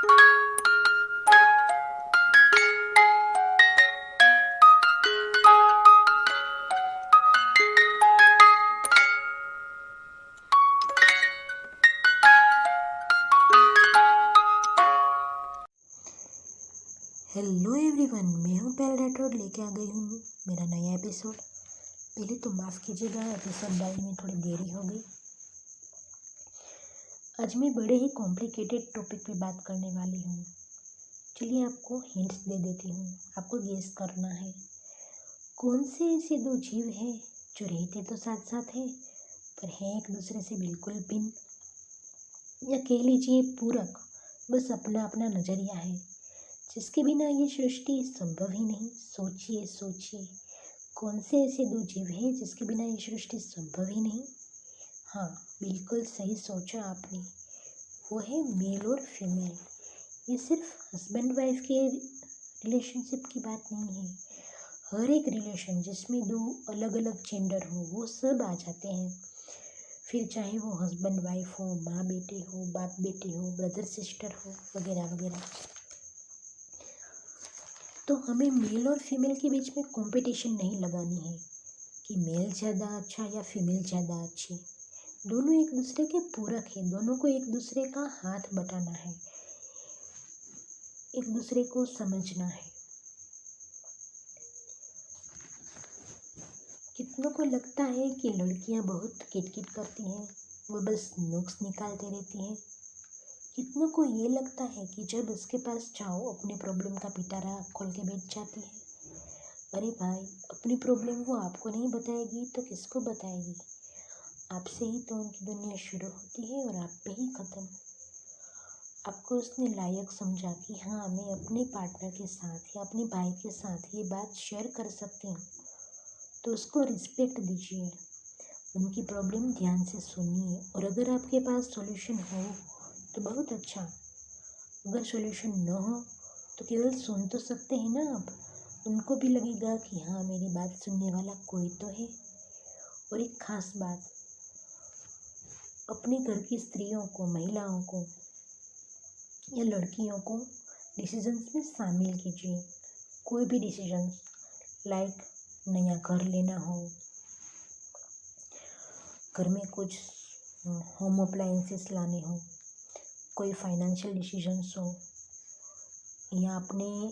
Hello everyone, मैं हूँ पहल राठौड़, लेके आ गई हूँ मेरा नया एपिसोड। पहले तो माफ़ कीजिएगा, एपिसोड डालने में थोड़ी देरी हो गई। आज मैं बड़े ही कॉम्प्लिकेटेड टॉपिक पे बात करने वाली हूँ। चलिए आपको हिंट्स दे देती हूँ, आपको गेस करना है कौन से ऐसे दो जीव हैं जो रहते तो साथ साथ हैं पर हैं एक दूसरे से बिल्कुल भिन्न, या कह लीजिए पूरक। बस अपना अपना नज़रिया है जिसके बिना ये सृष्टि संभव ही नहीं। सोचिए सोचिए, कौन से ऐसे दो जीव हैं जिसके बिना ये सृष्टि संभव ही नहीं। हाँ, बिल्कुल सही सोचा आपने, वो है मेल और फीमेल। ये सिर्फ हस्बैंड वाइफ के रिलेशनशिप की बात नहीं है। हर एक रिलेशन जिसमें दो अलग अलग जेंडर हो वो सब आ जाते हैं। फिर चाहे वो हस्बैंड वाइफ हो, माँ बेटे हो, बाप बेटे हो, ब्रदर सिस्टर हो, वगैरह वगैरह। तो हमें मेल और फीमेल के बीच में कंपटीशन नहीं लगानी है कि मेल ज़्यादा अच्छा या फीमेल ज़्यादा अच्छी। दोनों एक दूसरे के पूरक हैं, दोनों को एक दूसरे का हाथ बटाना है, एक दूसरे को समझना है। कितनों को लगता है कि लड़कियां बहुत किटकिट करती हैं, वो बस नुक्स निकालती रहती हैं। कितनों को ये लगता है कि जब उसके पास जाओ अपने प्रॉब्लम का पिटारा खोल के बैठ जाती है। अरे भाई, अपनी प्रॉब्लम वो आपको नहीं बताएगी तो किसको बताएगी? आपसे ही तो उनकी दुनिया शुरू होती है और आप पे ही ख़त्म। आपको उसने लायक समझा कि हाँ, मैं अपने पार्टनर के साथ या अपने भाई के साथ ये बात शेयर कर सकती हूँ, तो उसको रिस्पेक्ट दीजिए, उनकी प्रॉब्लम ध्यान से सुनिए। और अगर आपके पास सॉल्यूशन हो तो बहुत अच्छा, अगर सॉल्यूशन न हो तो केवल सुन तो सकते हैं ना आप। उनको भी लगेगा कि हाँ, मेरी बात सुनने वाला कोई तो है। और एक ख़ास बात, अपने घर की स्त्रियों को, महिलाओं को या लड़कियों को डिसीजंस में शामिल कीजिए। कोई भी डिसीजंस, लाइक नया घर लेना हो, घर में कुछ होम अप्लायंसेस लाने हो, कोई फाइनेंशियल डिसीजंस हो, या अपने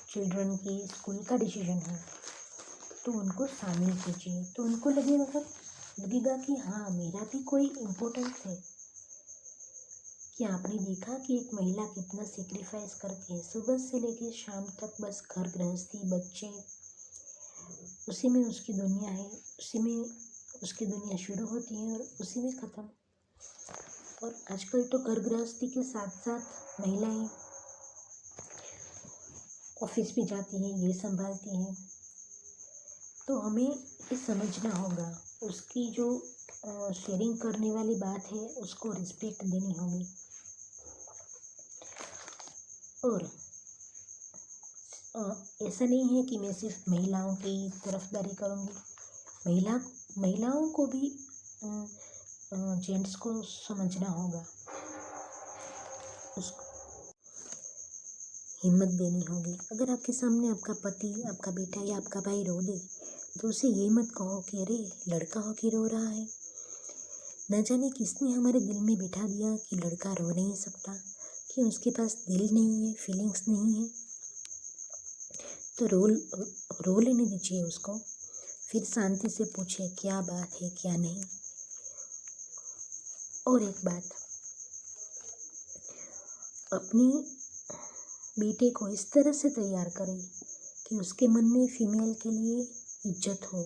चिल्ड्रन की स्कूल का डिसीजन हो, तो उनको शामिल कीजिए। तो उनको लगेगा कि हाँ, मेरा भी कोई इम्पोर्टेंस है। क्या आपने देखा कि एक महिला कितना सेक्रीफाइस करती है, सुबह से लेकर शाम तक, बस घर गृहस्थी, बच्चे, उसी में उसकी दुनिया है, उसी में उसकी दुनिया शुरू होती है और उसी में ख़त्म। और आजकल तो घर गृहस्थी के साथ साथ महिलाएं ऑफिस भी जाती हैं, ये संभालती हैं। तो हमें ये समझना होगा, उसकी जो शेयरिंग करने वाली बात है उसको रिस्पेक्ट देनी होगी। और ऐसा नहीं है कि मैं सिर्फ महिलाओं की तरफदारी करूँगी, महिलाओं को भी जेंट्स को समझना होगा, उसको हिम्मत देनी होगी। अगर आपके सामने आपका पति, आपका बेटा या आपका भाई रो दे तो उसे ये मत कहो कि अरे लड़का हो के रो रहा है। न जाने किसने हमारे दिल में बिठा दिया कि लड़का रो नहीं सकता, कि उसके पास दिल नहीं है, फीलिंग्स नहीं है। तो रो लेने दीजिए उसको, फिर शांति से पूछिए क्या बात है क्या नहीं। और एक बात, अपनी बेटे को इस तरह से तैयार करें कि उसके मन में फीमेल के लिए इज्जत हो,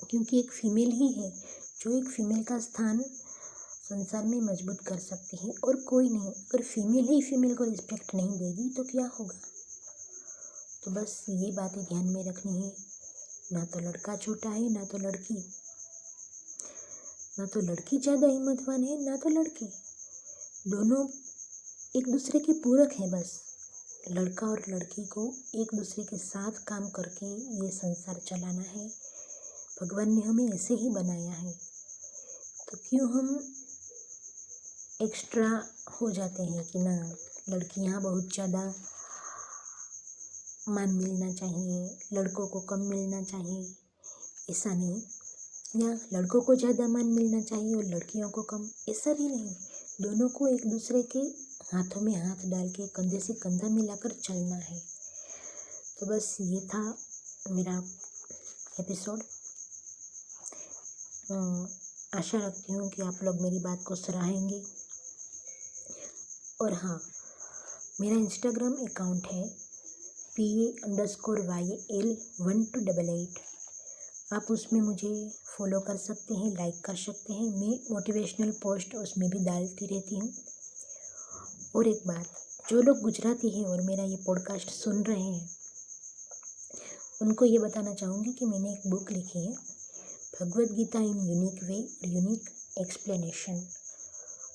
क्योंकि एक फीमेल ही है जो एक फीमेल का स्थान संसार में मजबूत कर सकती है और कोई नहीं। अगर फीमेल ही फीमेल को रिस्पेक्ट नहीं देगी तो क्या होगा? तो बस ये बातें ध्यान में रखनी है। ना तो लड़का छोटा है, ना तो लड़की ज़्यादा हिम्मतवान है, ना तो लड़के। दोनों एक दूसरे के पूरक हैं। बस लड़का और लड़की को एक दूसरे के साथ काम करके ये संसार चलाना है। भगवान ने हमें ऐसे ही बनाया है, तो क्यों हम एक्स्ट्रा हो जाते हैं कि ना लड़कियां बहुत ज़्यादा मान मिलना चाहिए, लड़कों को कम मिलना चाहिए, ऐसा नहीं। या लड़कों को ज़्यादा मान मिलना चाहिए और लड़कियों को कम, ऐसा भी नहीं। दोनों को एक दूसरे के हाथों में हाथ डाल के कंधे से कंधा मिलाकर चलना है। तो बस ये था मेरा एपिसोड। आशा रखती हूँ कि आप लोग मेरी बात को सराहेंगे। और हाँ, मेरा इंस्टाग्राम अकाउंट है PA_YL1288। आप उसमें मुझे फॉलो कर सकते हैं, लाइक कर सकते हैं। मैं मोटिवेशनल पोस्ट उसमें भी डालती रहती हूँ। और एक बात, जो लोग गुजराती हैं और मेरा ये पॉडकास्ट सुन रहे हैं, उनको ये बताना चाहूँगी कि मैंने एक बुक लिखी है, भगवद गीता इन यूनिक वे और यूनिक एक्सप्लेनेशन।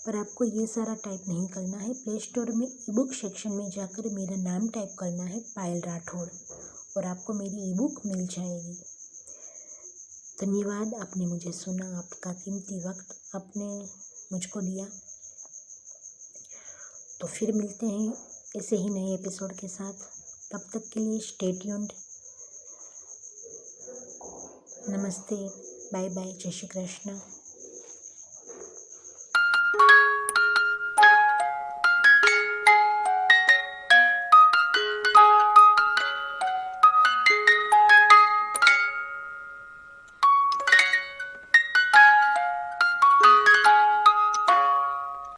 पर आपको ये सारा टाइप नहीं करना है। प्ले स्टोर में ई बुक सेक्शन में जाकर मेरा नाम टाइप करना है, पायल राठौड़, और आपको मेरी ई बुक मिल जाएगी। धन्यवाद, आपने मुझे सुना, आपका कीमती वक्त आपने मुझको दिया। तो फिर मिलते हैं ऐसे ही नए एपिसोड के साथ। तब तक के लिए स्टे ट्यून्ड। नमस्ते, बाय बाय, जय श्री कृष्ण।